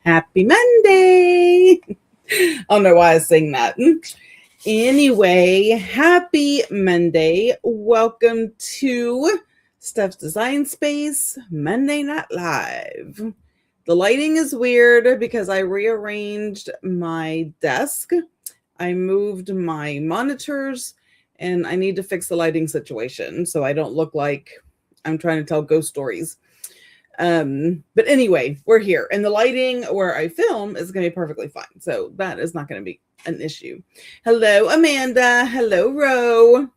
Happy Monday. I don't know why I sing that. Anyway, happy Monday. Welcome to Steph's Design Space Monday Night Live. The lighting is weird because I rearranged my desk. I moved my monitors and I need to fix the lighting situation so I don't look like I'm trying to tell ghost stories. But anyway, we're here and the lighting where I film is going to be perfectly fine. So that is not going to be an issue. Hello, Amanda. Hello, Ro.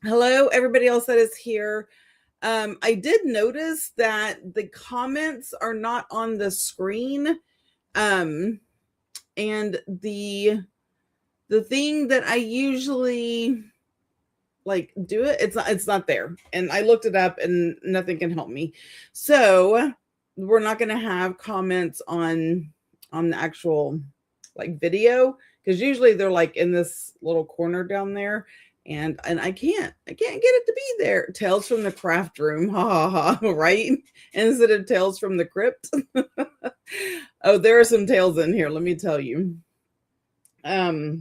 Hello, everybody else that is here. I did notice that the comments are not on the screen. And the thing that I usually do it's not there, and I looked it up and nothing can help me, so we're not going to have comments on the actual video, because usually they're in this little corner down there, and I can't get it to be there. Tales from the craft room, ha ha ha, right? Instead of tales from the crypt. Oh, there are some tales in here, let me tell you. I've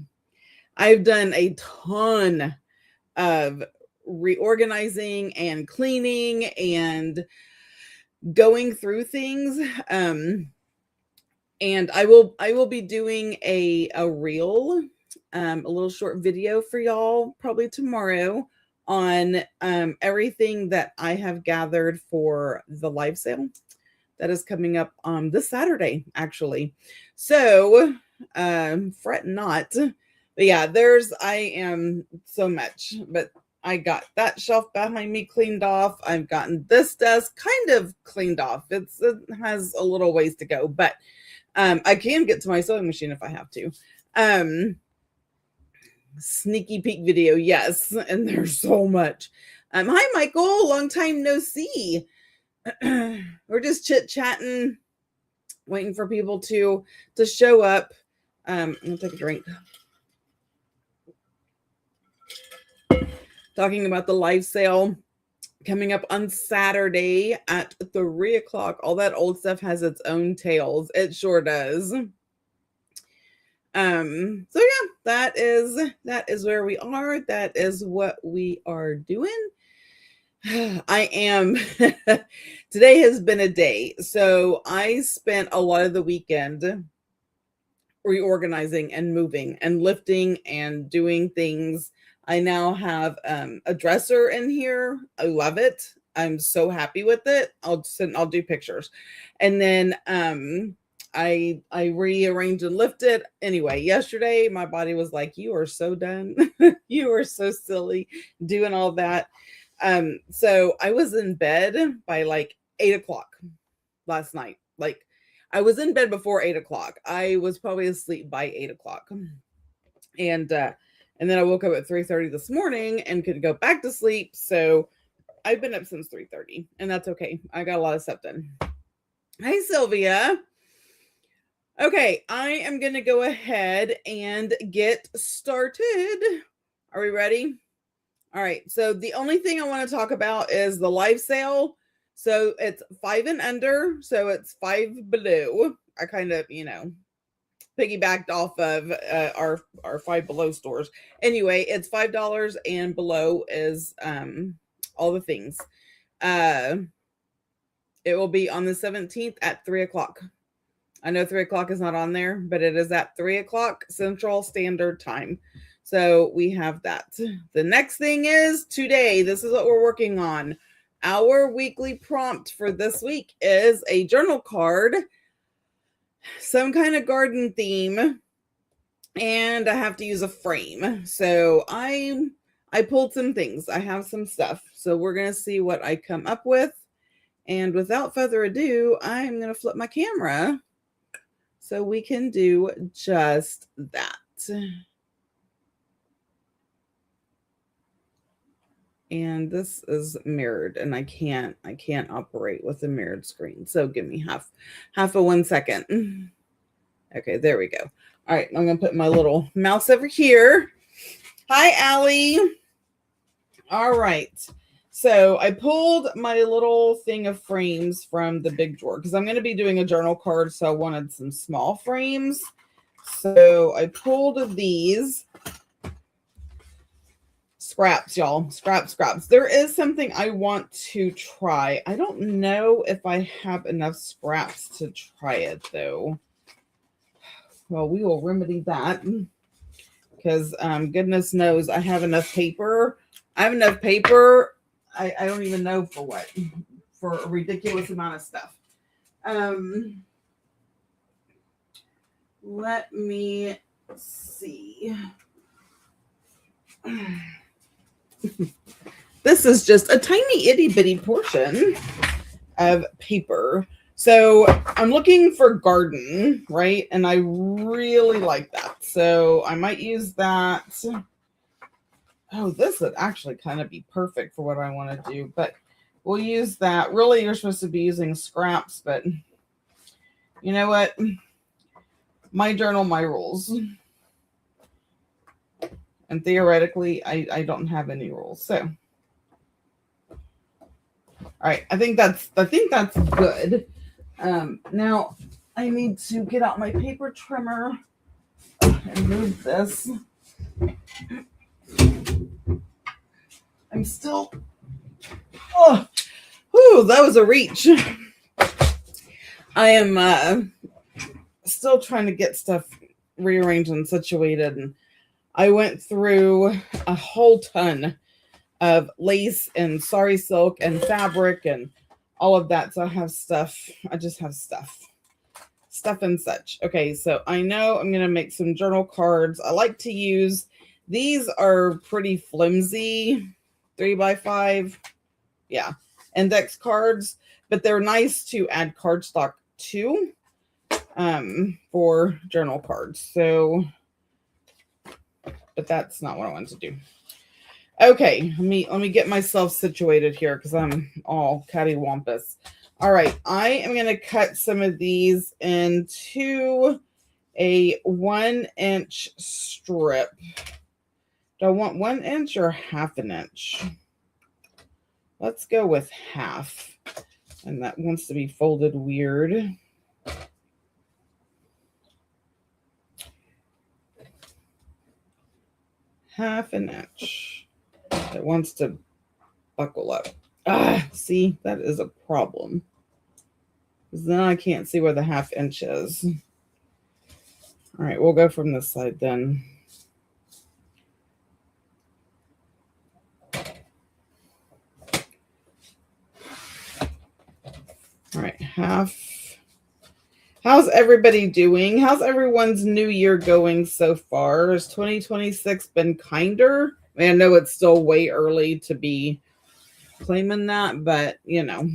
done a ton of reorganizing and cleaning and going through things. And I will be doing a reel, a little short video for y'all probably tomorrow on everything that I have gathered for the live sale that is coming up this Saturday, actually. So fret not. But yeah, I am so much, but I got that shelf behind me cleaned off. I've gotten this desk kind of cleaned off. It has a little ways to go, but I can get to my sewing machine if I have to. Sneaky peek video, yes, and there's so much. Hi, Michael, long time no see. We're just chit-chatting, waiting for people to show up. I'm gonna take a drink. Talking about the live sale coming up on Saturday at 3 o'clock. All that old stuff has its own tales. It sure does. So yeah, that is where we are. That is what we are doing. I am today has been a day. So I spent a lot of the weekend reorganizing and moving and lifting and doing things. I now have a dresser in here. I love it. I'm so happy with it. I'll do pictures. And then I rearranged and lifted. Anyway, yesterday my body was like, you are so done. You are so silly doing all that. So I was in bed by 8 o'clock last night. I was in bed before 8 o'clock. I was probably asleep by 8 o'clock. And then I woke up at 3:30 this morning and could go back to sleep. So I've been up since 3:30, and that's okay. I got a lot of stuff done. Hi, Sylvia. Okay, I am going to go ahead and get started. Are we ready? All right. So the only thing I want to talk about is the live sale. So it's 5 and under. So it's 5 below. I kind of, piggybacked off of our 5 below stores. Anyway, it's $5 and below is all the things. It will be on the 17th at 3 o'clock. I know 3 o'clock is not on there, but it is at 3 o'clock Central Standard Time. So we have that. The next thing is today. This is what we're working on. Our weekly prompt for this week is a journal card, some kind of garden theme, and I have to use a frame. So I pulled some things. I have some stuff. So we're going to see what I come up with. And without further ado, I'm going to flip my camera so we can do just that. And this is mirrored, and I can't operate with a mirrored screen. So give me half of 1 second. Okay, there we go. All right, I'm gonna put my little mouse over here. Hi, Allie. All right. So I pulled my little thing of frames from the big drawer because I'm going to be doing a journal card. So I wanted some small frames. So I pulled these scraps, y'all. Scraps. There is something I want to try. I don't know if I have enough scraps to try it, though. Well, we will remedy that because goodness knows I have enough paper. I have enough paper. I don't even know for what. For a ridiculous amount of stuff. Let me see. This is just a tiny itty bitty portion of paper. So I'm looking for garden, right? And I really like that. So I might use that. Oh, this would actually kind of be perfect for what I want to do, but we'll use that. Really, you're supposed to be using scraps, but you know what? My journal, my rules. And theoretically, I don't have any rules. So, all right, I think that's good. Now I need to get out my paper trimmer and move this. I'm still. Oh, whew, that was a reach. I am still trying to get stuff rearranged and situated, and I went through a whole ton of lace and sari silk and fabric and all of that. So I have stuff. I just have stuff and such. Okay, so I know I'm going to make some journal cards. I like to use, these are pretty flimsy 3x5. Yeah, index cards, but they're nice to add cardstock to for journal cards. So, but that's not what I wanted to do. Okay, let me get myself situated here because I'm all cattywampus. All right, I am going to cut some of these into a 1-inch strip. Do I want 1 inch or half an inch? Let's go with half. And that wants to be folded weird. Half an inch. It wants to buckle up. See, that is a problem. Because then I can't see where the half inch is. All right, we'll go from this side then. All right, half. How's everybody doing? How's everyone's new year going so far? Has 2026 been kinder? I mean, I know it's still way early to be claiming that, but you know,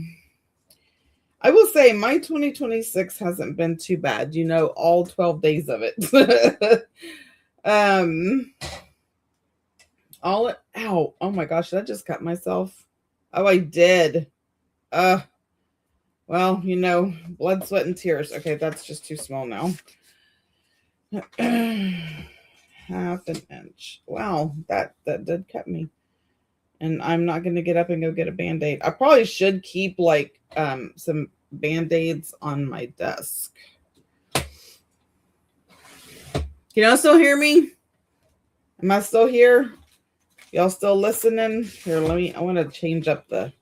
I will say my 2026 hasn't been too bad. You know, all 12 days of it. Ow. Oh my gosh, did I just cut myself? Oh, I did. Well, you know, blood, sweat, and tears. Okay, that's just too small now. Half an inch. Wow, that did cut me. And I'm not going to get up and go get a Band-Aid. I probably should keep like some Band-Aids on my desk. Can y'all still hear me? Am I still here? Y'all still listening? Here, I want to change up the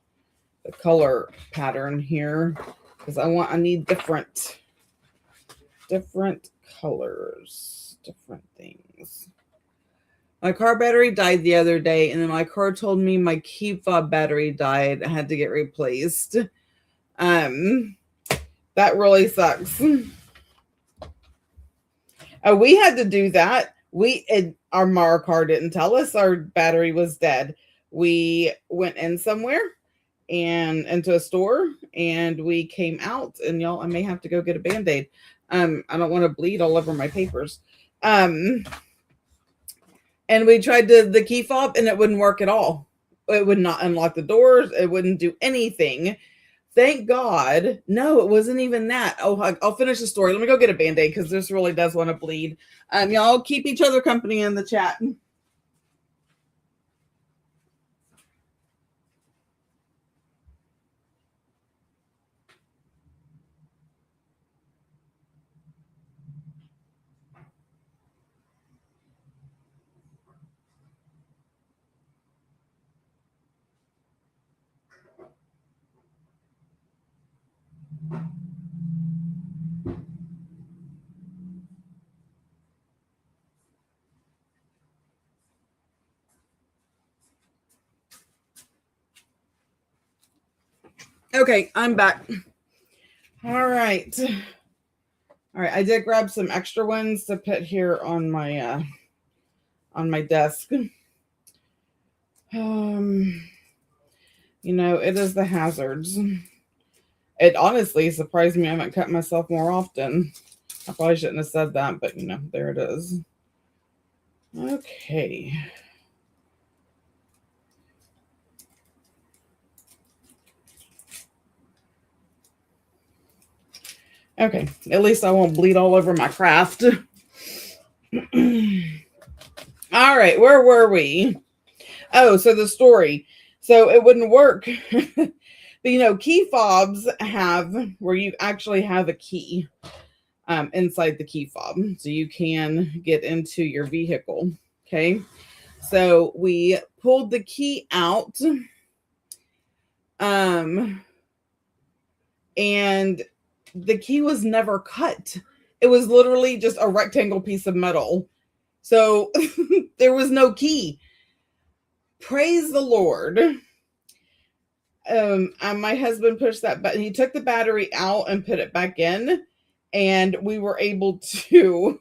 color pattern here because I need different colors, different things. My car battery died the other day, and then my car told me my key fob battery died. I had to get replaced. That really sucks. We had to do that. Our car didn't tell us our battery was dead. We went in somewhere and into a store, and we came out, and y'all, I may have to go get a Band-Aid. I don't want to bleed all over my papers. And we tried the key fob, and it wouldn't work at all. It would not unlock the doors. It wouldn't do anything. Thank God. No, it wasn't even that. Oh, I'll finish the story. Let me go get a Band-Aid because this really does want to bleed. Y'all keep each other company in the chat. Okay, I'm back. All right. I did grab some extra ones to put here on my desk. It is the hazards. It honestly surprised me I haven't cut myself more often. I probably shouldn't have said that, but there it is. Okay. Okay, at least I won't bleed all over my craft. All right, where were we? Oh, so the story. So it wouldn't work. But key fobs have where you actually have a key inside the key fob. So you can get into your vehicle. Okay. So we pulled the key out. And the key was never cut. It was literally just a rectangle piece of metal. So there was no key. Praise the Lord. And my husband pushed that button. He took the battery out and put it back in, and we were able to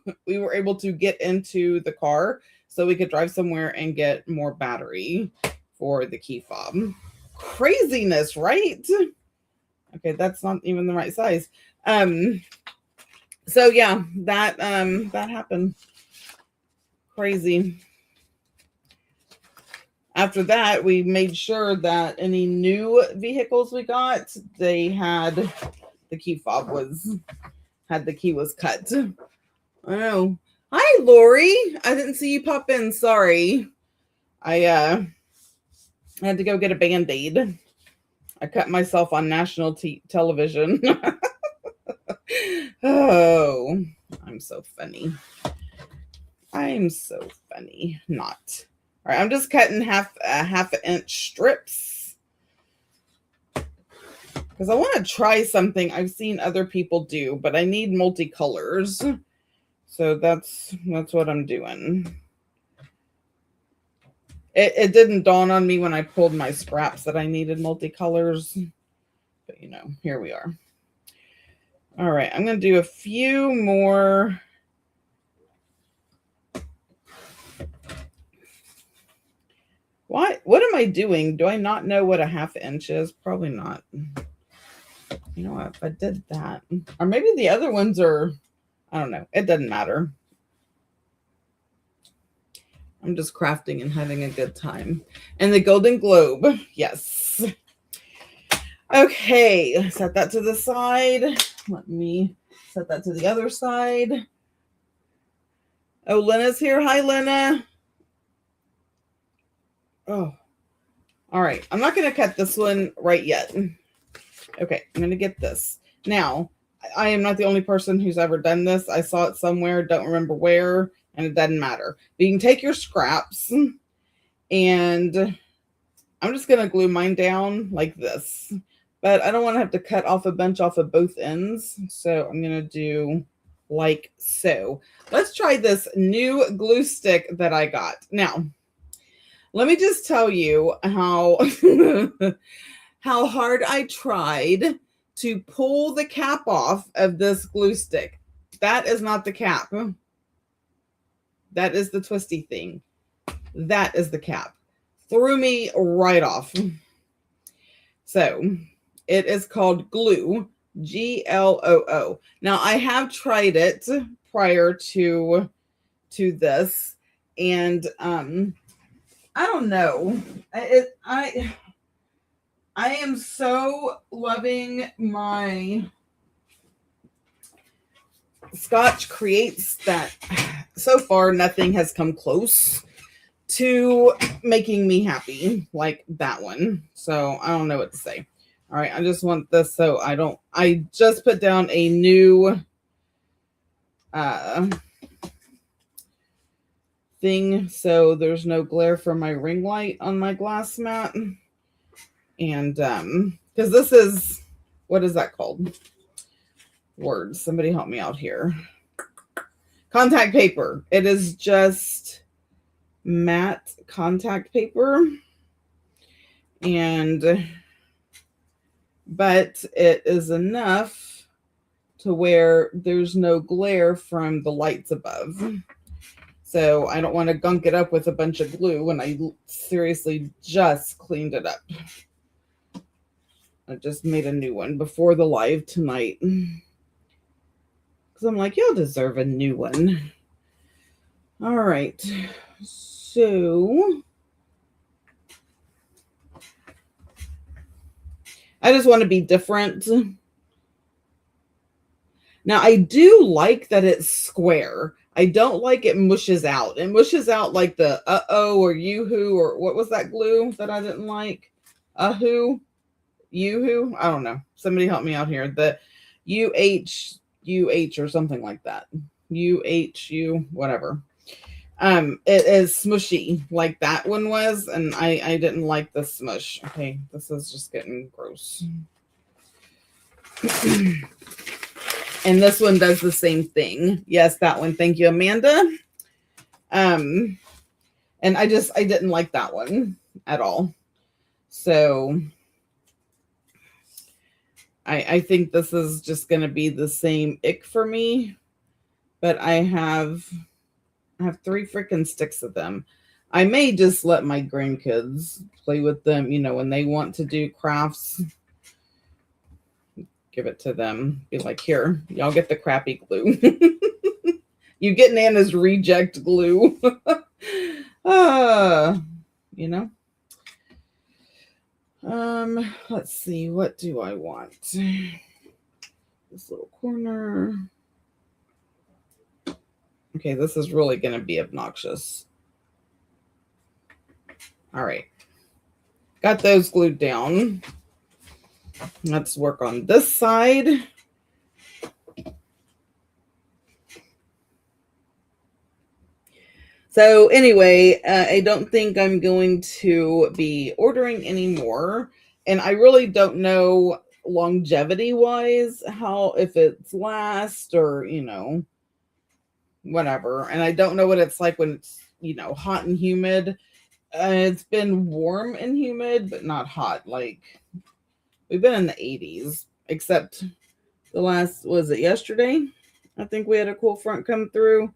get into the car so we could drive somewhere and get more battery for the key fob. Craziness, right? Okay, that's not even the right size. So yeah, that happened. Crazy. After that, we made sure that any new vehicles we got, they had the key fob the key was cut. Oh, hi Lori. I didn't see you pop in. Sorry. I had to go get a Band-Aid. I cut myself on national television. Oh, I'm so funny. I'm so funny. Not. All right, I'm just cutting half an inch strips because I want to try something I've seen other people do, but I need multicolors. So that's what I'm doing. It didn't dawn on me when I pulled my scraps that I needed multicolors, but here we are. All right, I'm going to do a few more. What am I doing? Do I not know what a half inch is? Probably not. You know what? I did that. Or maybe the other ones are, I don't know. It doesn't matter. I'm just crafting and having a good time. And the Golden Globe. Yes. Okay. Set that to the side. Let me set that to the other side. Oh, Lena's here. Hi, Lena. Oh. All right. I'm not going to cut this one right yet. Okay. I'm going to get this. Now, I am not the only person who's ever done this. I saw it somewhere. Don't remember where. And it doesn't matter. But you can take your scraps, and I'm just going to glue mine down like this. But I don't want to have to cut off a bunch off of both ends. So I'm going to do like so. Let's try this new glue stick that I got. Now, let me just tell you how, how hard I tried to pull the cap off of this glue stick. That is not the cap. That is the twisty thing. That is the cap. Threw me right off. So it is called glue, Gloo. Now I have tried it prior to this, and I don't know. I am so loving my Scotch Creates that so far nothing has come close to making me happy like that one. So I don't know what to say. All right, I just want this so I just put down a new thing so there's no glare from my ring light on my glass mat. And because this is, what is that called? Words. Somebody help me out here. Contact paper. It is just matte contact paper. And but it is enough to where there's no glare from the lights above. So I don't want to gunk it up with a bunch of glue when I seriously just cleaned it up. I just made a new one before the live tonight. Because I'm like, you'll deserve a new one. All right. So I just want to be different. Now, I do like that it's square. I don't like it mushes out. It mushes out like the uh-oh or yoo-hoo, or what was that glue that I didn't like? Uh-hoo? Yoo-hoo? I don't know. Somebody help me out here. The UH or something like that. UHU, whatever. It is smushy like that one was, and I didn't like the smush. Okay, this is just getting gross. And this one does the same thing. Yes, that one. Thank you, Amanda. And I didn't like that one at all. So I think this is just going to be the same ick for me. But I have 3 freaking sticks of them. I may just let my grandkids play with them, when they want to do crafts. Give it to them. Be like, here, y'all get the crappy glue. You get Nana's reject glue. You know. Let's see. What do I want? This little corner. Okay, this is really going to be obnoxious. All right. Got those glued down. Let's work on this side. So anyway, I don't think I'm going to be ordering anymore. And I really don't know longevity-wise if it's last or, whatever. And I don't know what it's like when it's, hot and humid. It's been warm and humid, but not hot. Like, we've been in the 80s, except was it yesterday? I think we had a cool front come through.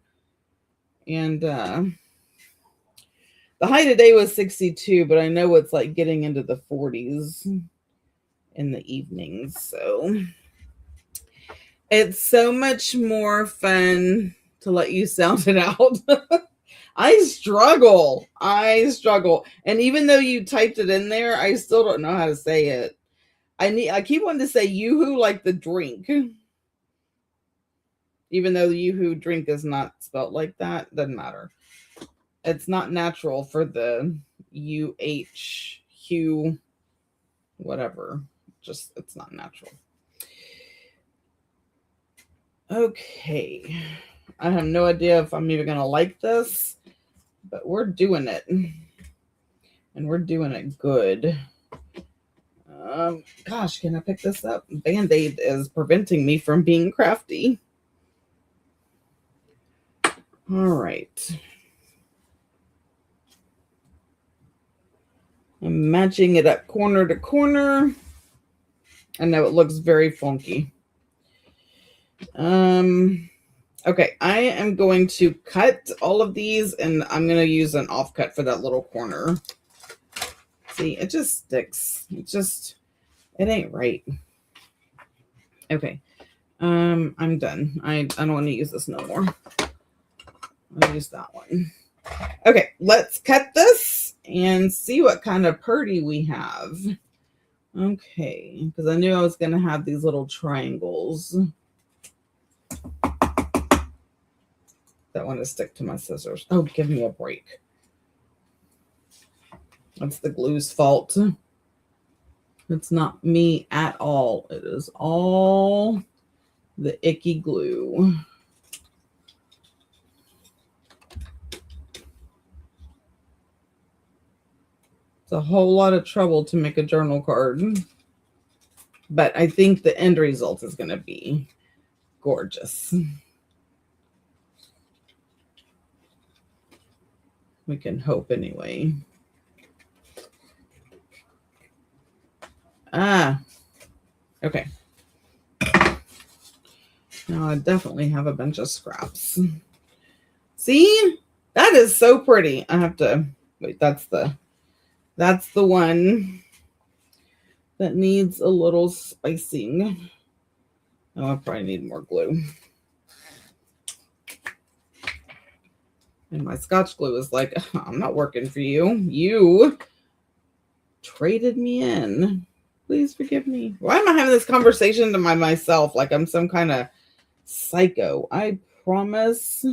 And the high today was 62, but I know it's like getting into the 40s in the evenings. So it's so much more fun to let you sound it out. I struggle. And even though you typed it in there, I still don't know how to say it. I keep wanting to say yoo-hoo like the drink. Even though the yoo-hoo drink is not spelled like that, doesn't matter. It's not natural for the UH whatever. Just, it's not natural. Okay. I have no idea if I'm even going to like this, but we're doing it. And we're doing it good. Gosh, can I pick this up? Band-Aid is preventing me from being crafty. All right. I'm matching it up corner to corner. I know it looks very funky. Okay, I am going to cut all of these, and I'm going to use an offcut for that little corner. See, it just sticks. It ain't right. Okay, I'm done. I don't want to use this no more. I'll use that one. Okay, let's cut this and see what kind of purdy we have. Okay, because I knew I was going to have these little triangles that want to stick to my scissors. Oh, give me a break. That's the glue's fault. It's not me at all. It is all the icky glue. It's a whole lot of trouble to make a journal card. But I think the end result is going to be gorgeous. We can hope anyway. Okay. Now I definitely have a bunch of scraps. See? That is so pretty. I have to wait, that's the one that needs a little spicing. Oh, I probably need more glue. And my Scotch glue is like, I'm not working for you. You traded me in. Please forgive me. Why am I having this conversation to myself like I'm some kind of psycho? I promise.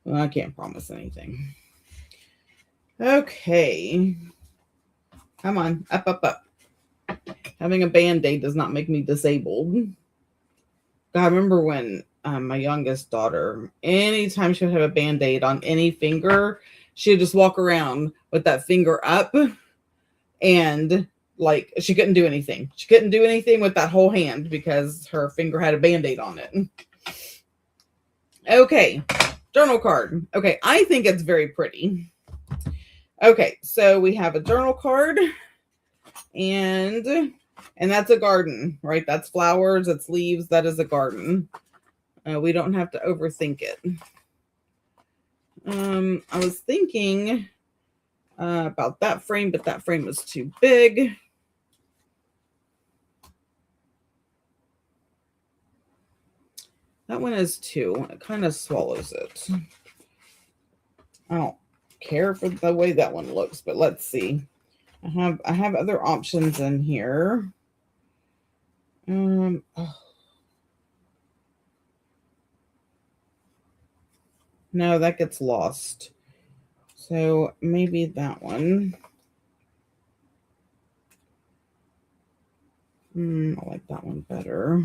Well, I can't promise anything. Okay. Come on. Up, up, up. Having a Band-Aid does not make me disabled. I remember when my youngest daughter, anytime she would have a Band-Aid on any finger, she would just walk around with that finger up, and like she couldn't do anything. She couldn't do anything with that whole hand because her finger had a Band-Aid on it. Okay, journal card. Okay, I think it's very pretty. Okay, so we have a journal card, and that's a garden, right? That's flowers, it's leaves, that is a garden. We don't have to overthink it. I was thinking about that frame, but that frame is too big. That one is too. It kind of swallows it. I don't care for the way that one looks, but let's see. I have other options in here. Oh. No, that gets lost. So maybe that one. I like that one better.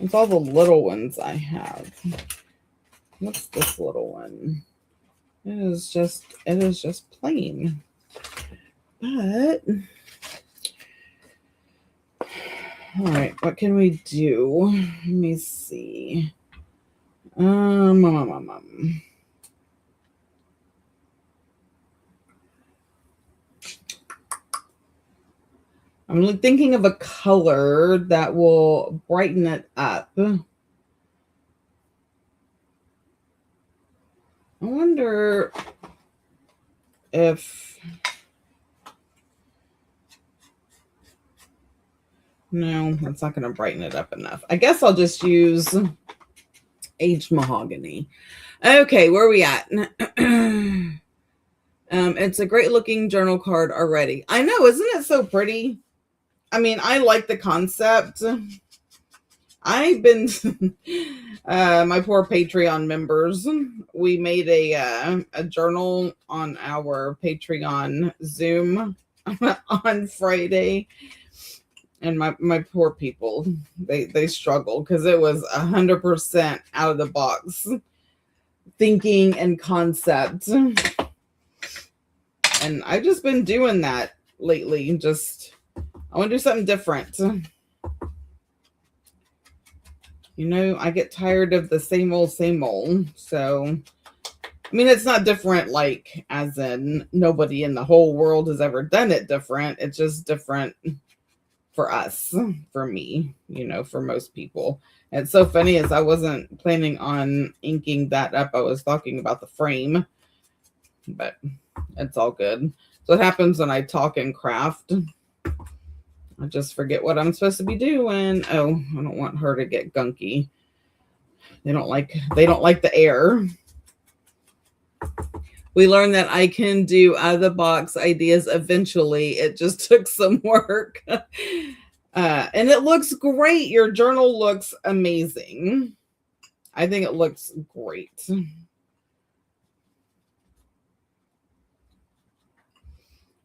It's all the little ones I have. What's this little one? It is just plain. But all right, what can we do? Let me see. I'm thinking of a color that will brighten it up. I wonder if... No, that's not going to brighten it up enough. I guess I'll just use aged mahogany. Okay, where are we at? It's a great looking journal card already. I know, isn't it so pretty? I mean, I like the concept. I've been my poor Patreon members. We made a journal on our Patreon Zoom on Friday, and my poor people, they struggled because it was 100% out of the box thinking and concept, and I've just been doing that lately. I want to do something different. You know, I get tired of the same old. So, I mean, it's not different, like, as in nobody in the whole world has ever done it different. It's just different for us, for me, you know, for most people. And it's so funny, as I wasn't planning on inking that up. I was talking about the frame, but it's all good. So what happens when I talk and craft? I just forget what I'm supposed to be doing. Oh, I don't want her to get gunky. They don't like the air. We learned that I can do out of the box ideas eventually. It just took some work. And it looks great. Your journal looks amazing. I think it looks great.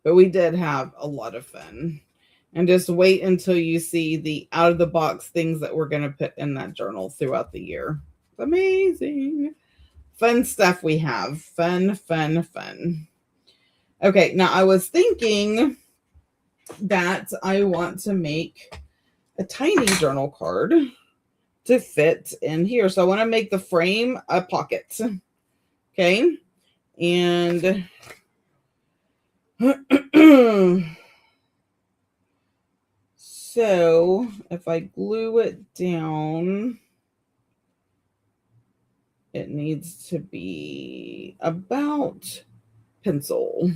But we did have a lot of fun. And just wait until you see the out-of-the-box things that we're going to put in that journal throughout the year. It's amazing. Fun stuff we have. Fun. Okay, now I was thinking that I want to make a tiny journal card to fit in here. So I want to make the frame a pocket. Okay? And so if I glue it down, it needs to be about pencil.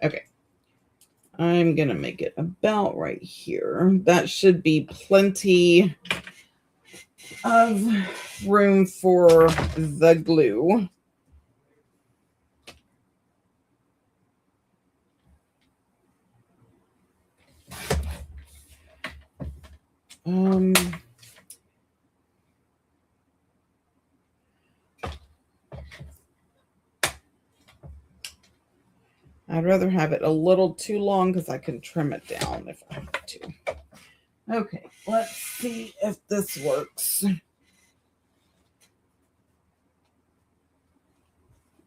Okay. I'm going to make it about right here. That should be plenty of room for the glue. I'd rather have it a little too long because I can trim it down if I have to. Okay, let's see if this works. I'm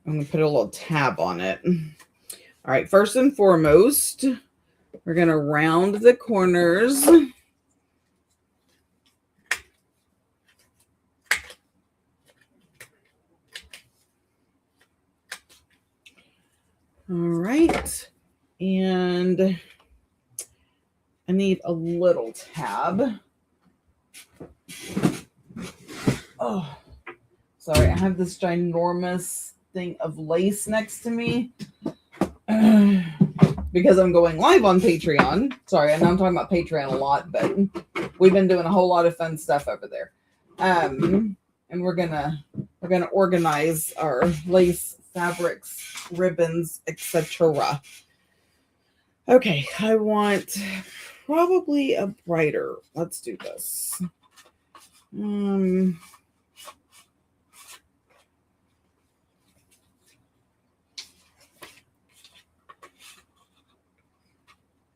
going to put a little tab on it. All right, first and foremost, we're going to round the corners. All right, and I need a little tab. Oh, sorry, I have this ginormous thing of lace next to me because I'm going live on Patreon. Sorry, I know I'm talking about Patreon a lot, but we've been doing a whole lot of fun stuff over there. And we're gonna organize our lace, fabrics, ribbons, etc. Okay, I want probably a brighter. Let's do this.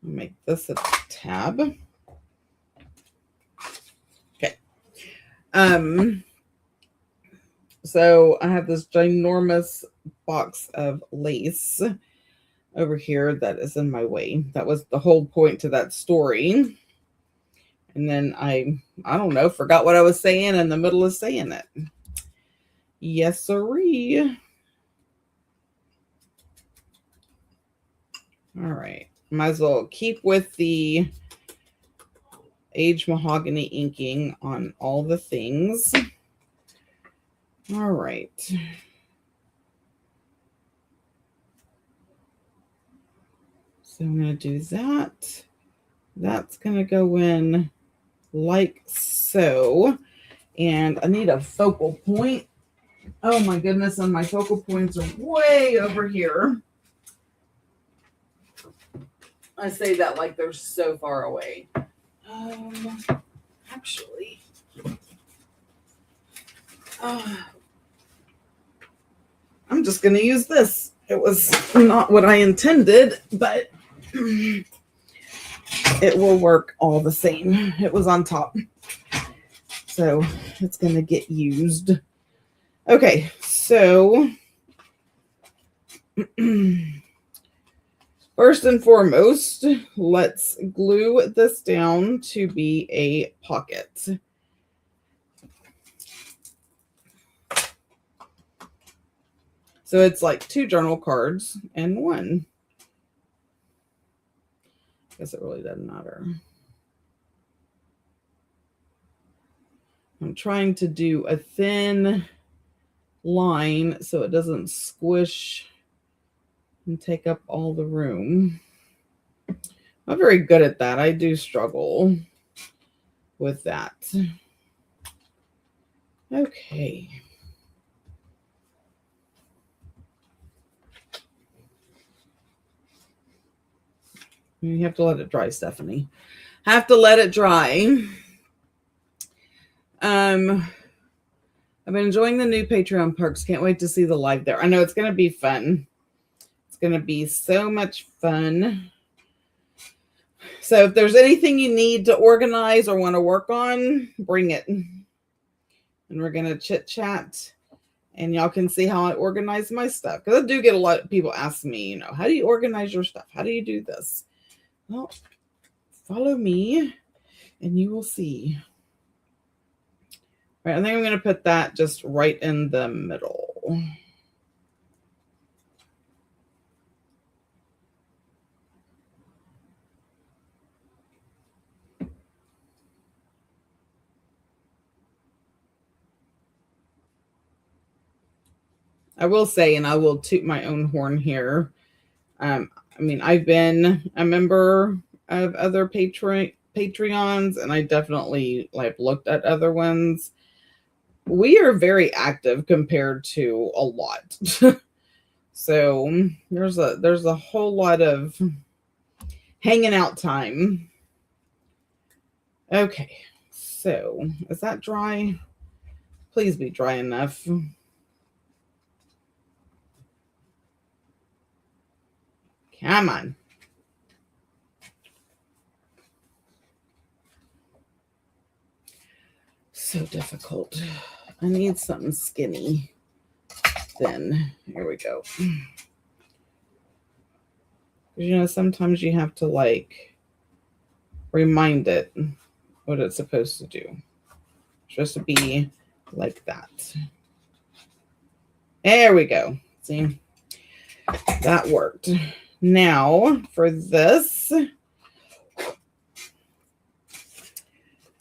Make this a tab. Okay. So I have this ginormous box of lace over here that is in my way. That was the whole point to that story. And then I don't know, forgot what I was saying in the middle of saying it. Yes, sirree. All right. Might as well keep with the aged mahogany inking on all the things. All right. So I'm going to do that. That's going to go in like so. And I need a focal point. Oh my goodness, and my focal points are way over here. I say that like they're so far away. Actually, I'm just going to use this. It was not what I intended, but it will work all the same. It was on top. So it's going to get used. Okay, so first and foremost, let's glue this down to be a pocket. So it's like 2 journal cards and 1. I guess it really doesn't matter. I'm trying to do a thin line so it doesn't squish and take up all the room. I'm not very good at that. I do struggle with that. Okay. You have to let it dry, Stephanie. Have to let it dry. I've been enjoying the new Patreon perks. Can't wait to see the live there. I know it's going to be fun. It's going to be so much fun. So if there's anything you need to organize or want to work on, bring it. And we're going to chit chat. And y'all can see how I organize my stuff. Because I do get a lot of people ask me, how do you organize your stuff? How do you do this? Well, follow me and you will see. Right, I think I'm going to put that just right in the middle. I will say, and I will toot my own horn here. I mean, I've been a member of other Patreons, and I definitely like looked at other ones. We are very active compared to a lot. So there's a whole lot of hanging out time. Okay, so is that dry? Please be dry enough. Come on. So difficult. I need something skinny. Then here we go. You know, sometimes you have to like remind it what it's supposed to do. It's supposed to be like that. There we go. See, that worked. Now for this,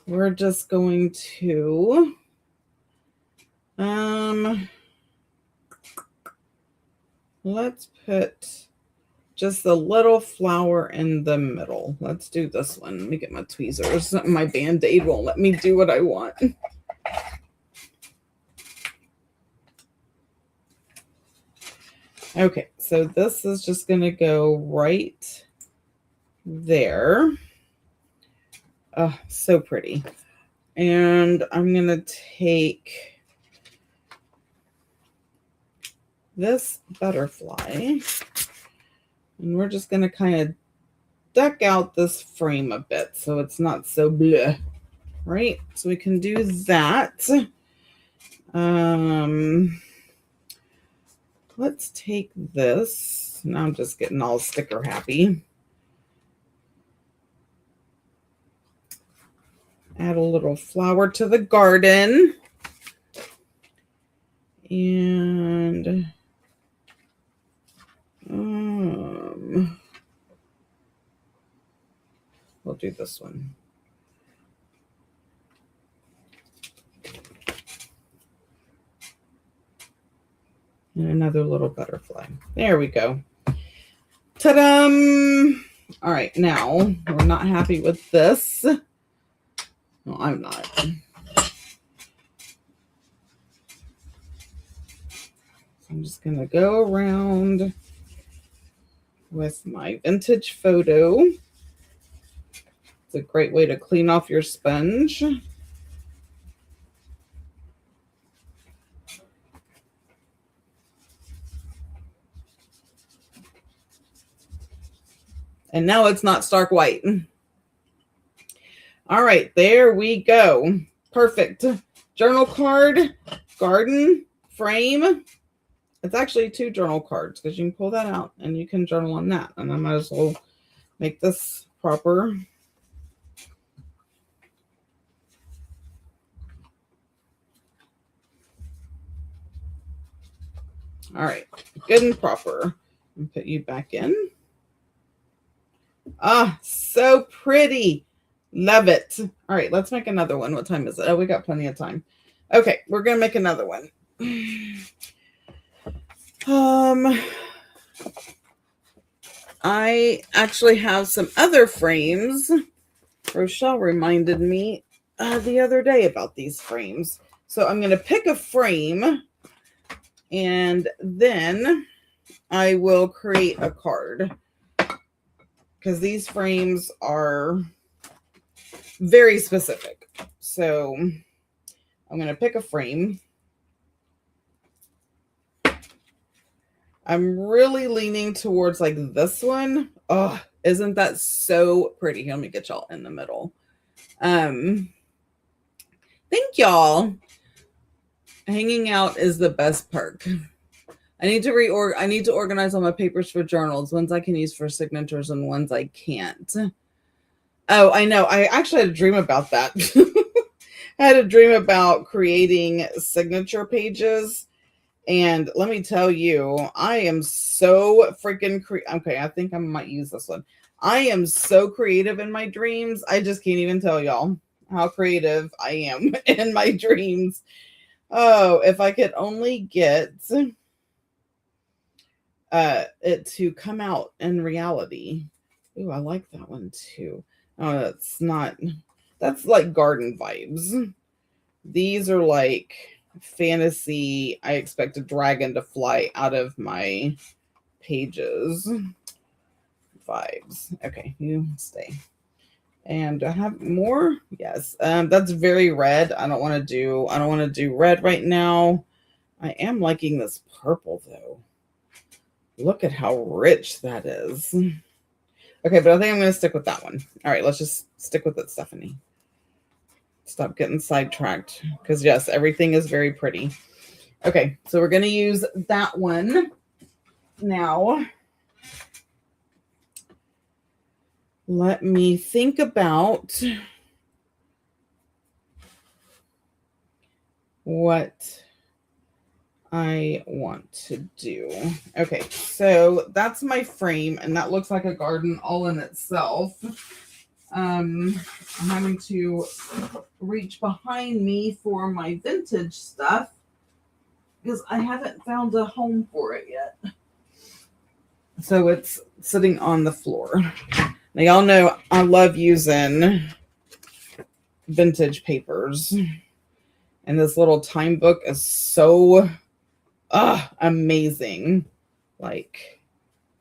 we're just going to let's put just a little flower in the middle. Let's do this one. Let me get my tweezers. My Band-Aid won't let me do what I want. Okay, so this is just going to go right there. Oh, so pretty. And I'm going to take this butterfly, and we're just going to kind of deck out this frame a bit so it's not so bleh, right? So we can do that. Let's take this. Now I'm just getting all sticker happy. Add a little flower to the garden. And we'll do this one. And another little butterfly. There we go. Ta-da! All right, now we're not happy with this. No, I'm not. I'm just going to go around with my vintage photo. It's a great way to clean off your sponge. And now it's not stark white. All right, there we go. Perfect. Journal card, garden, frame. It's actually 2 journal cards because you can pull that out and you can journal on that. And I might as well make this proper. All right, good and proper. And put you back in. Ah, so pretty. Love it. All right, let's make another one. What time is it? Oh, we got plenty of time. Okay, we're going to make another one. I actually have some other frames. Rochelle reminded me the other day about these frames. So I'm going to pick a frame and then I will create a card because these frames are very specific. So I'm going to pick a frame. I'm really leaning towards like this one. Oh, isn't that so pretty? Let me get y'all in the middle. Thank y'all. Hanging out is the best perk. I need to organize all my papers for journals, ones I can use for signatures and ones I can't. Oh, I know. I actually had a dream about that. I had a dream about creating signature pages. And let me tell you, I am so freaking okay, I think I might use this one. I am so creative in my dreams. I just can't even tell y'all how creative I am in my dreams. Oh, if I could only get it to come out in reality. Ooh, I like that one too. Oh, that's like garden vibes. These are like fantasy. I expect a dragon to fly out of my pages vibes. Okay, you stay. And do I have more? Yes. That's very red. I don't want to do red right now. I am liking this purple though. Look at how rich that is. Okay, but I think I'm going to stick with that one. All right, let's just stick with it, Stephanie. Stop getting sidetracked because yes, everything is very pretty. Okay, so we're going to use that one now. Let me think about what I want to do. Okay, so that's my frame, and that looks like a garden all in itself. I'm having to reach behind me for my vintage stuff because I haven't found a home for it yet. So it's sitting on the floor. Now, y'all know I love using vintage papers. And this little time book is so amazing. Like,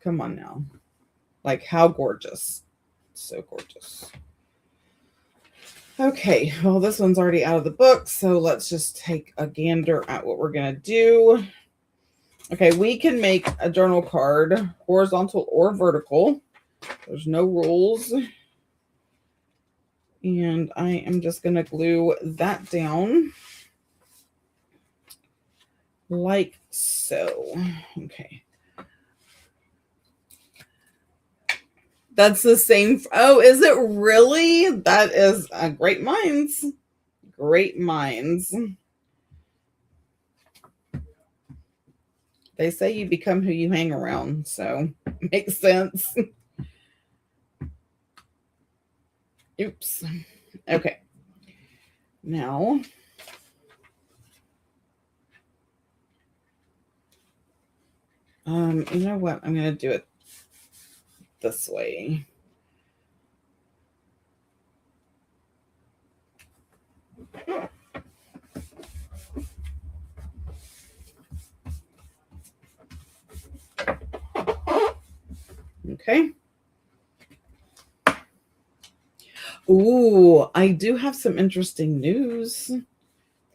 come on now. Like, how gorgeous. So gorgeous. Okay, well, this one's already out of the book, so let's just take a gander at what we're going to do. Okay, we can make a journal card horizontal or vertical. There's no rules. And I am just going to glue that down like so. Okay. That's the same. Oh, is it really? That is great minds. Great minds. They say you become who you hang around, so makes sense. Oops. Okay. Now, you know what? I'm going to do it this way. Okay. Ooh, I do have some interesting news.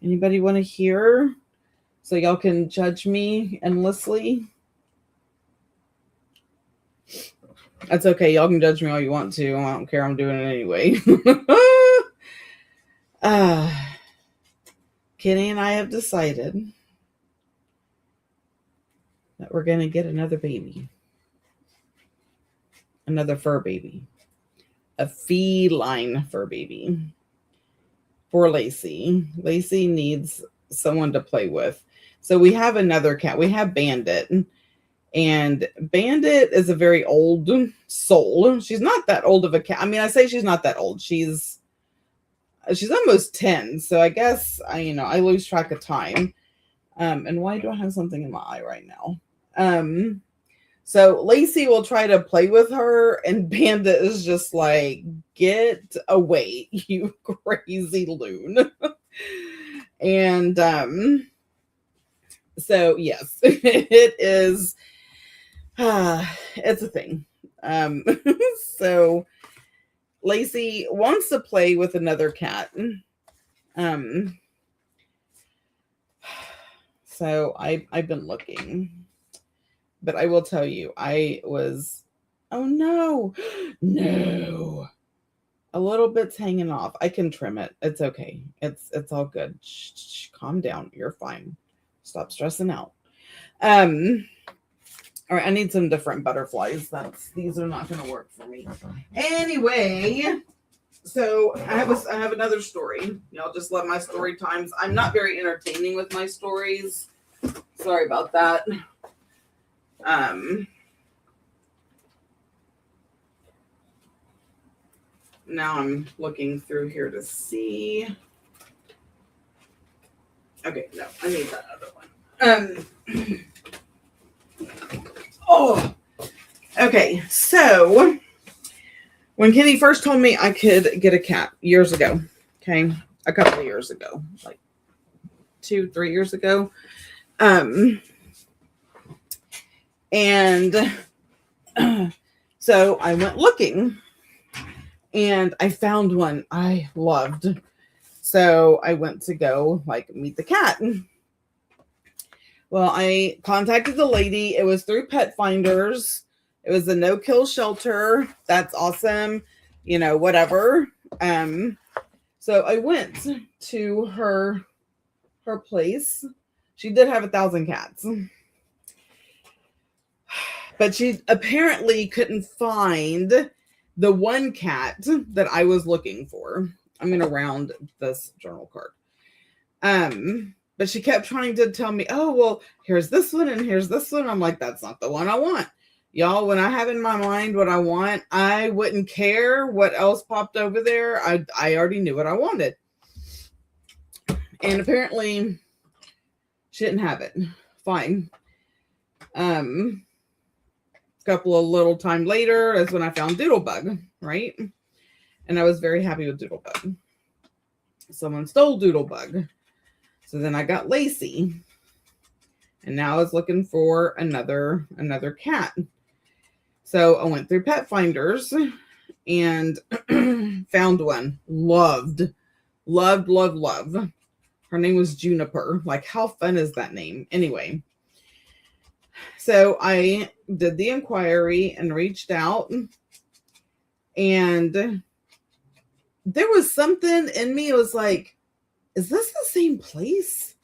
Anybody want to hear? So y'all can judge me endlessly. That's okay. Y'all can judge me all you want to. I don't care. I'm doing it anyway. Kenny and I have decided that we're going to get another baby. Another fur baby. A feline fur baby. For Lacey. Lacey needs someone to play with. So we have another cat. We have Bandit. And Bandit is a very old soul. She's not that old of a cat. I mean, I say she's not that old. She's almost 10. So I guess I lose track of time. And why do I have something in my eye right now? So Lacey will try to play with her, and Bandit is just like, get away, you crazy loon. And so yes, it is. It's a thing. So Lacey wants to play with another cat. So I've been looking. But I will tell you, oh no, no. A little bit's hanging off. I can trim it. It's okay. It's all good. Shh, calm down. You're fine. Stop stressing out. All right, I need some different butterflies. These are not going to work for me. Anyway, So I have another story. Y'all just love my story times. I'm not very entertaining with my stories. Sorry about that. Now I'm looking through here to see. Okay, no, I need that other one. Oh, okay. So when Kenny first told me I could get a cat years ago, okay, a couple of years ago, like 2-3 years ago, and so I went looking, and I found one I loved. So I went to go like meet the cat. Well, I contacted the lady. It was through Pet Finders. It was a no-kill shelter. That's awesome. You know, whatever. So I went to her place. She did have 1,000 cats. But she apparently couldn't find the one cat that I was looking for. I'm going to round this journal card. But she kept trying to tell me, oh, well, here's this one and here's this one. I'm like, that's not the one I want. Y'all, when I have in my mind what I want, I wouldn't care what else popped over there. I already knew what I wanted. And apparently she didn't have it. Fine. A couple of little time later is when I found Doodlebug, right? And I was very happy with Doodlebug. Someone stole Doodlebug. So then I got Lacey. And now I was looking for another cat. So I went through Pet Finders and found one. Loved. Her name was Juniper. Like, how fun is that name? Anyway. So I did the inquiry and reached out. And there was something in me. It was like, is this the same place?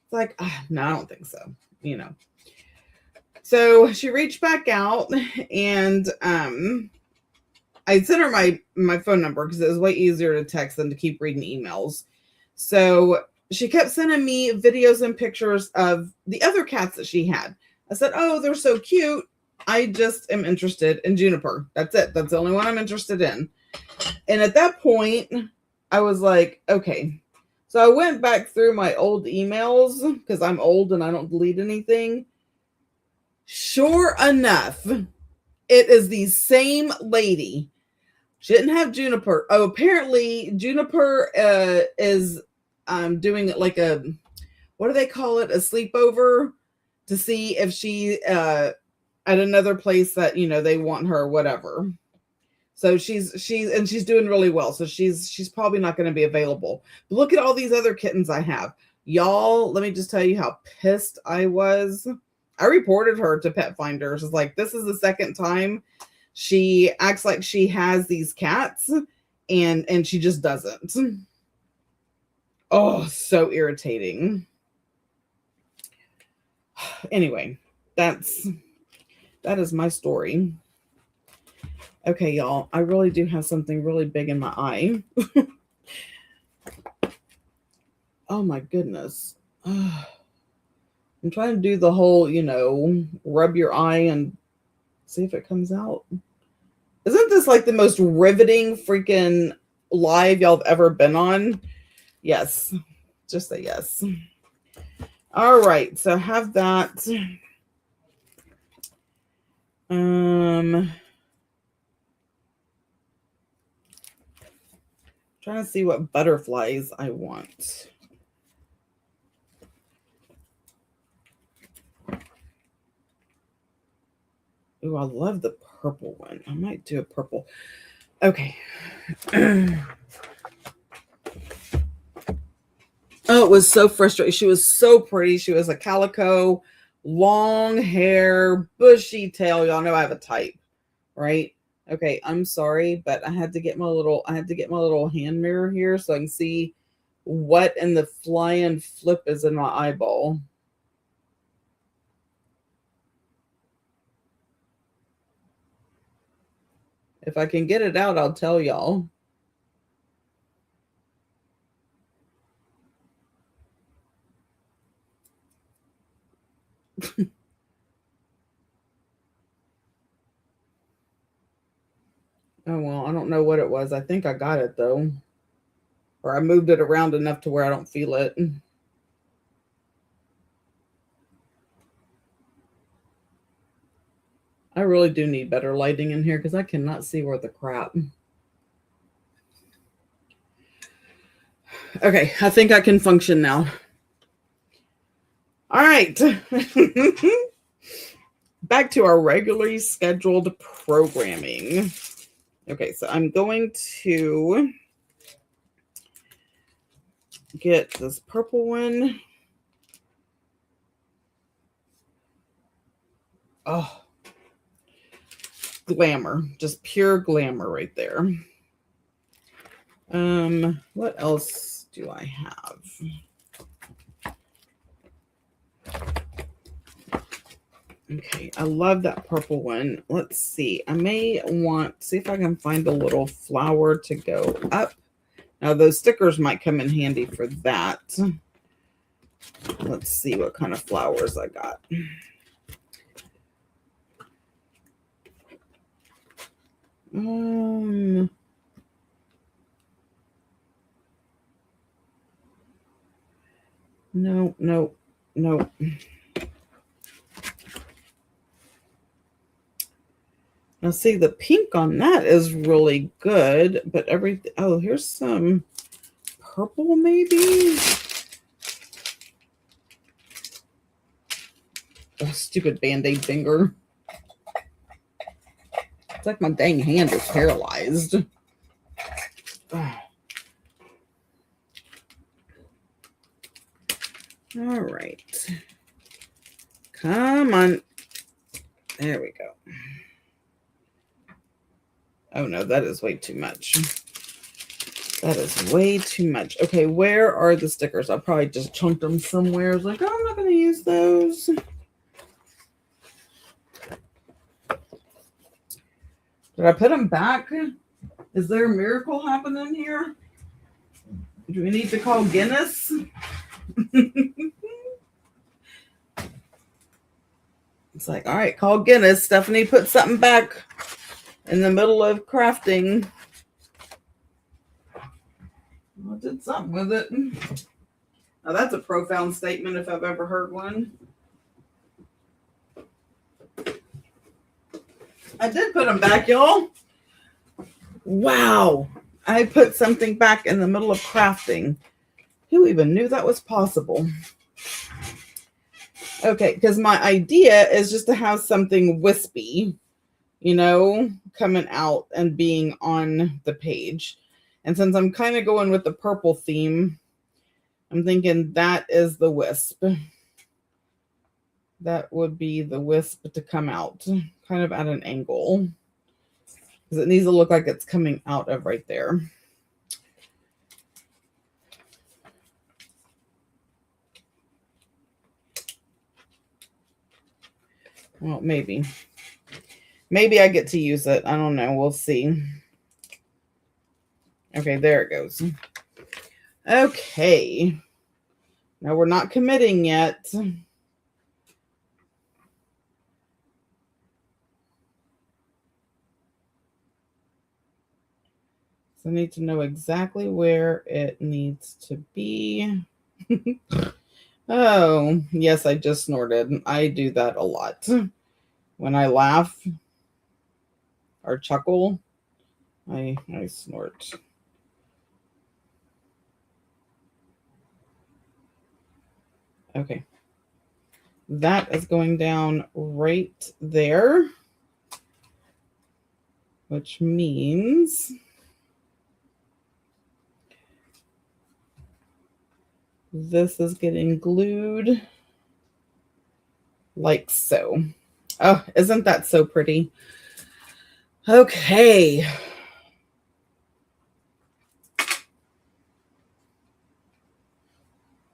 It's like, no, I don't think so. You know. So she reached back out, and I sent her my phone number because it was way easier to text than to keep reading emails. So she kept sending me videos and pictures of the other cats that she had. I said, oh, they're so cute. I just am interested in Juniper. That's it. That's the only one I'm interested in. And at that point, I was like, okay. So I went back through my old emails because I'm old and I don't delete anything. Sure enough, it is the same lady. She didn't have Juniper. Oh, apparently Juniper is doing it like a, what do they call it? A sleepover to see if she at another place that, you know, they want her or whatever. So she's doing really well. So she's probably not going to be available. But look at all these other kittens I have. Y'all, let me just tell you how pissed I was. I reported her to Pet Finders. It's like, this is the second time she acts like she has these cats and she just doesn't. Oh, so irritating. Anyway, that is my story. Okay, y'all, I really do have something really big in my eye. Oh my goodness. I'm trying to do the whole, you know, rub your eye and see if it comes out. Isn't this like the most riveting freaking live y'all have ever been on? Yes. Just say yes. All right. So have that. Trying to see what butterflies I want. Ooh, I love the purple one. I might do a purple. Okay. Oh, it was so frustrating. She was so pretty. She was a calico, long hair, bushy tail. Y'all know I have a type, right? Okay, I'm sorry, but I had to get my little hand mirror here so I can see what in the flying flip is in my eyeball. If I can get it out, I'll tell y'all. Oh, well, I don't know what it was. I think I got it, though. Or I moved it around enough to where I don't feel it. I really do need better lighting in here because I cannot see worth a crap. Okay, I think I can function now. All right. Back to our regularly scheduled programming. Okay, so I'm going to get this purple one. Oh, glamour, just pure glamour right there. What else do I have? Okay, I love that purple one. Let's see. I may see if I can find a little flower to go up. Now, those stickers might come in handy for that. Let's see what kind of flowers I got. No. Now, see, the pink on that is really good, but everything. Oh, here's some purple, maybe. Oh, stupid Band-Aid finger. It's like my dang hand is paralyzed. Oh. All right. Come on. There we go. Oh, no, that is way too much. That is way too much. Okay, where are the stickers? I probably just chunked them somewhere. I was like, oh, I'm not going to use those. Did I put them back? Is there a miracle happening here? Do we need to call Guinness? It's like, all right, call Guinness. Stephanie put something back in the middle of crafting. I did something with it. Now that's a profound statement if I've ever heard one. I did put them back, y'all. Wow. I put something back in the middle of crafting. Who even knew that was possible? Okay, because my idea is just to have something wispy, coming out and being on the page. And since I'm kind of going with the purple theme, I'm thinking that is the wisp. That would be the wisp to come out, kind of at an angle. Because it needs to look like it's coming out of right there. Well, maybe. Maybe I get to use it. I don't know. We'll see. Okay, there it goes. Okay. Now we're not committing yet. So I need to know exactly where it needs to be. Oh, yes, I just snorted. I do that a lot. When I laugh or chuckle, I snort. Okay. That is going down right there, which means this is getting glued like so. Oh, isn't that so pretty? Okay.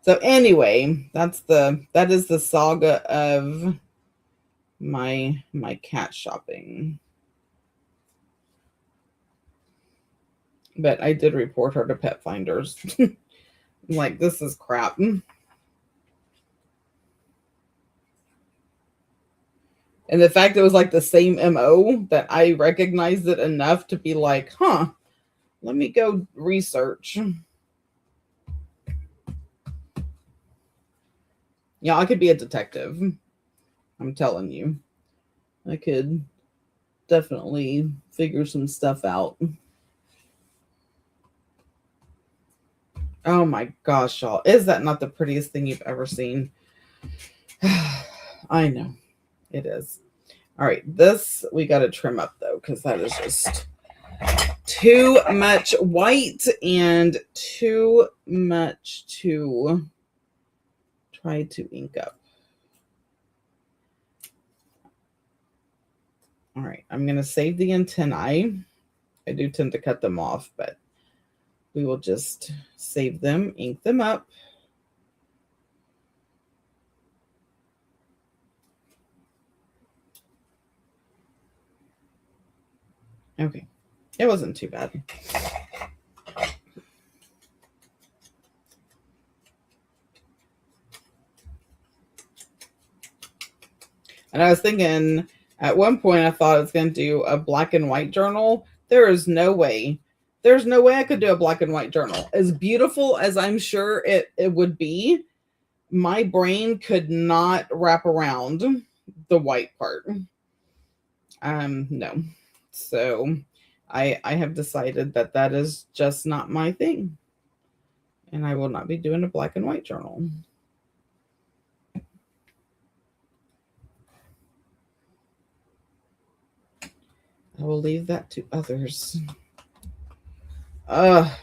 So anyway, that is the saga of my cat shopping. But I did report her to Pet Finders. Like, this is crap. And the fact it was like the same MO that I recognized it enough to be like, huh, let me go research. Yeah, I could be a detective. I'm telling you. I could definitely figure some stuff out. Oh my gosh, y'all. Is that not the prettiest thing you've ever seen? I know. It is. All right. This we got to trim up though, because that is just too much white and too much to try to ink up. All right. I'm going to save the antennae. I do tend to cut them off, but we will just save them, ink them up. Okay. It wasn't too bad. And I was thinking at one point, I thought I was going to do a black and white journal. There is no way. There's no way I could do a black and white journal. As beautiful as I'm sure it would be, my brain could not wrap around the white part. No. So I have decided that that is just not my thing. And I will not be doing a black and white journal. I will leave that to others. Oh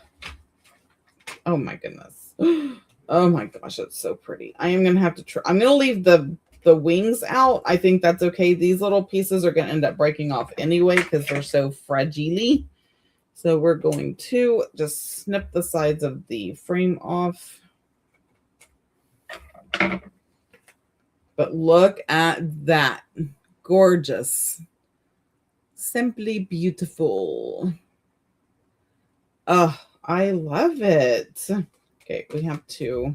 my goodness. Oh my gosh, that's so pretty. I am going to have to try. I'm going to leave the wings out. I think that's okay. These little pieces are going to end up breaking off anyway because they're so fragile. So we're going to just snip the sides of the frame off. But look at that. Gorgeous. Simply beautiful. Oh, I love it. Okay, we have to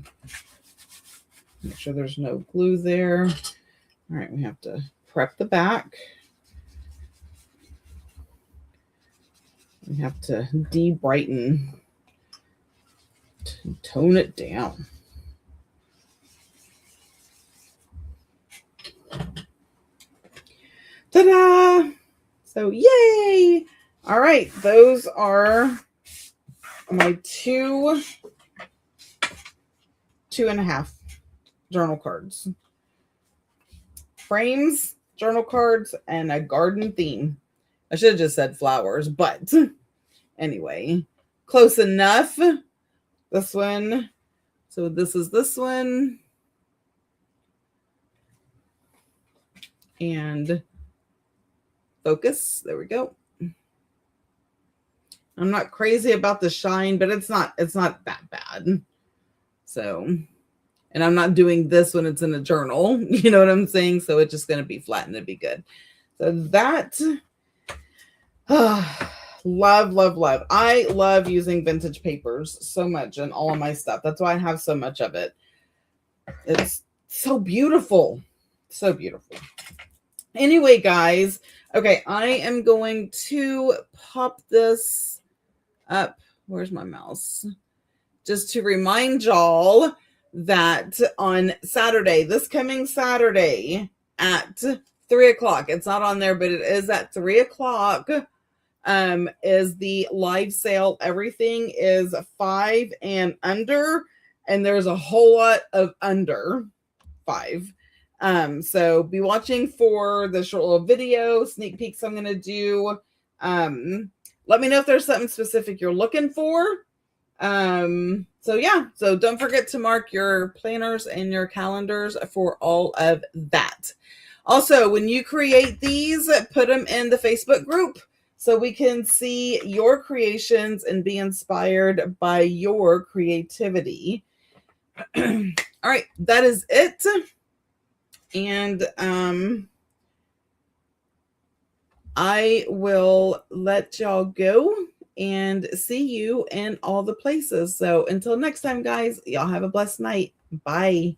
make sure there's no glue there. All right, we have to prep the back. We have to de-brighten, tone it down. Ta-da! So, yay! All right, those are my 2.5 journal cards. Frames, journal cards, and a garden theme. I should have just said flowers, but anyway, close enough. This one. So this is this one. And focus. There we go. I'm not crazy about the shine, but it's not that bad. So, and I'm not doing this when it's in a journal. You know what I'm saying? So it's just going to be flat and it'd be good. So that, love, love, love. I love using vintage papers so much in all of my stuff. That's why I have so much of it. It's so beautiful. So beautiful. Anyway, guys. Okay, I am going to pop this up. Where's my mouse? Just to remind y'all that on Saturday, this coming Saturday at 3 o'clock, it's not on there, but it is at 3 o'clock, is the live sale. Everything is 5 and under, and there's a whole lot of under 5. So be watching for the short little video sneak peeks I'm going to do. Let me know if there's something specific you're looking for. So yeah, so don't forget to mark your planners and your calendars for all of that. Also, when you create these, put them in the Facebook group so we can see your creations and be inspired by your creativity. All right, that is it. And I will let y'all go and see you in all the places. So until next time, guys, y'all have a blessed night. Bye.